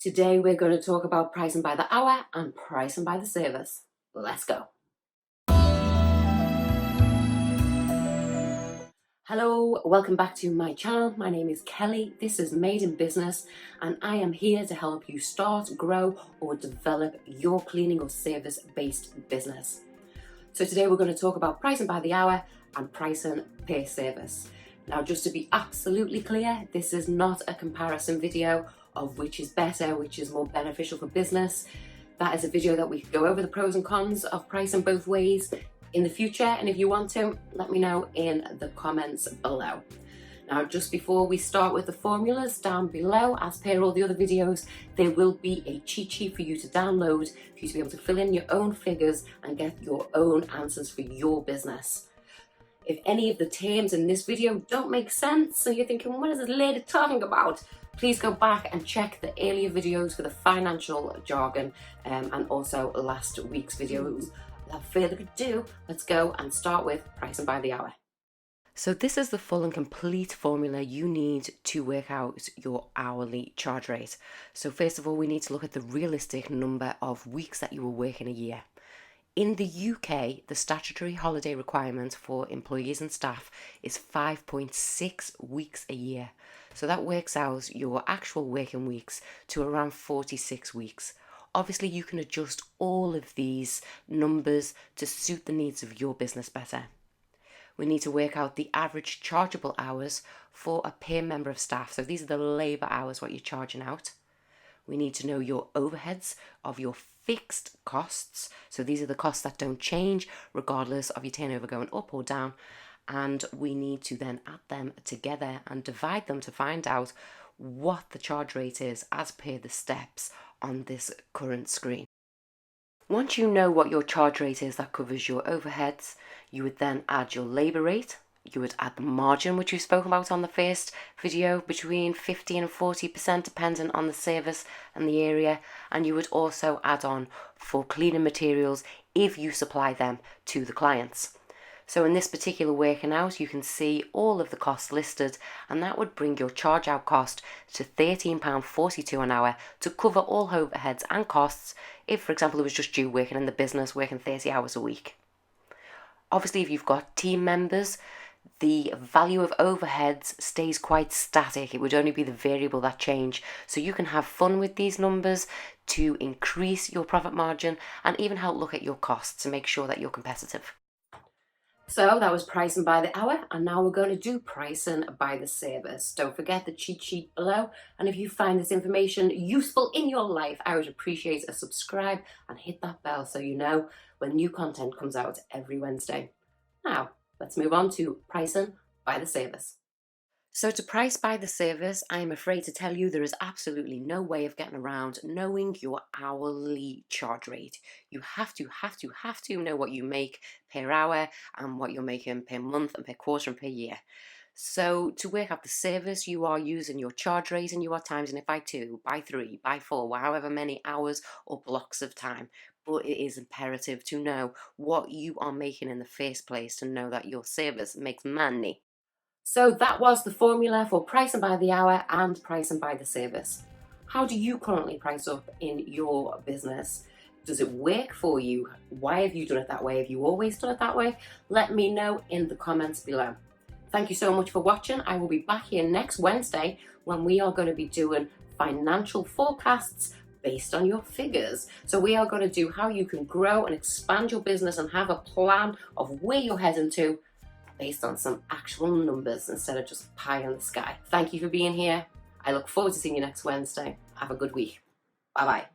Today we're going to talk about pricing by the hour and pricing by the service. Let's go. Hello, welcome back to my channel. My name is Kelly. This is Made in Business and I am here to help you start, grow or develop your cleaning or service based business. So today we're going to talk about pricing by the hour and pricing per service. Now, just to be absolutely clear, this is not a comparison video of which is better, which is more beneficial for business. That is a video that we go over the pros and cons of pricing both ways in the future. And if you want to, let me know in the comments below. Now, just before we start with the formulas down below, as per all the other videos, there will be a cheat sheet for you to download for you to be able to fill in your own figures and get your own answers for your business. If any of the terms in this video don't make sense, so you're thinking, what is this lady talking about? Please go back and check the earlier videos for the financial jargon and also last week's videos. Without further ado, let's go and start with pricing by the hour. So this is the full and complete formula you need to work out your hourly charge rate. So first of all, we need to look at the realistic number of weeks that you will work in a year. In the UK, the statutory holiday requirement for employees and staff is 5.6 weeks a year. So that works out your actual working weeks to around 46 weeks. Obviously, you can adjust all of these numbers to suit the needs of your business better. We need to work out the average chargeable hours for a per member of staff. So these are the labour hours, what you're charging out. We need to know your overheads of your fixed costs. So these are the costs that don't change regardless of your turnover going up or down. And we need to then add them together and divide them to find out what the charge rate is as per the steps on this current screen. Once you know what your charge rate is that covers your overheads, you would then add your labour rate. You would add the margin, which we spoke about on the first video, between 50 and 40% depending on the service and the area. And you would also add on for cleaning materials if you supply them to the clients. So in this particular working out, you can see all of the costs listed, and that would bring your charge out cost to £13.42 an hour to cover all overheads and costs if, for example, it was just you working in the business, working 30 hours a week. Obviously, if you've got team members, the value of overheads stays quite static. It would only be the variable that change. So you can have fun with these numbers to increase your profit margin and even help look at your costs to make sure that you're competitive. So that was pricing by the hour, and now we're going to do pricing by the service. Don't forget the cheat sheet below, and if you find this information useful in your life, I would appreciate a subscribe and hit that bell so you know when new content comes out every Wednesday. Now, let's move on to pricing by the service. So to price by the service, I am afraid to tell you there is absolutely no way of getting around knowing your hourly charge rate. You have to know what you make per hour and what you're making per month and per quarter and per year. So to work out the service, you are using your charge rate and you are timesing it by 2, by 3, by 4, however many hours or blocks of time. But it is imperative to know what you are making in the first place to know that your service makes money. So that was the formula for pricing by the hour and pricing by the service. How do you currently price up in your business? Does it work for you? Why have you done it that way? Have you always done it that way? Let me know in the comments below. Thank you so much for watching. I will be back here next Wednesday when we are going to be doing financial forecasts based on your figures. So we are going to do how you can grow and expand your business and have a plan of where you're heading to based on some actual numbers instead of just pie in the sky. Thank you for being here. I look forward to seeing you next Wednesday. Have a good week. Bye-bye.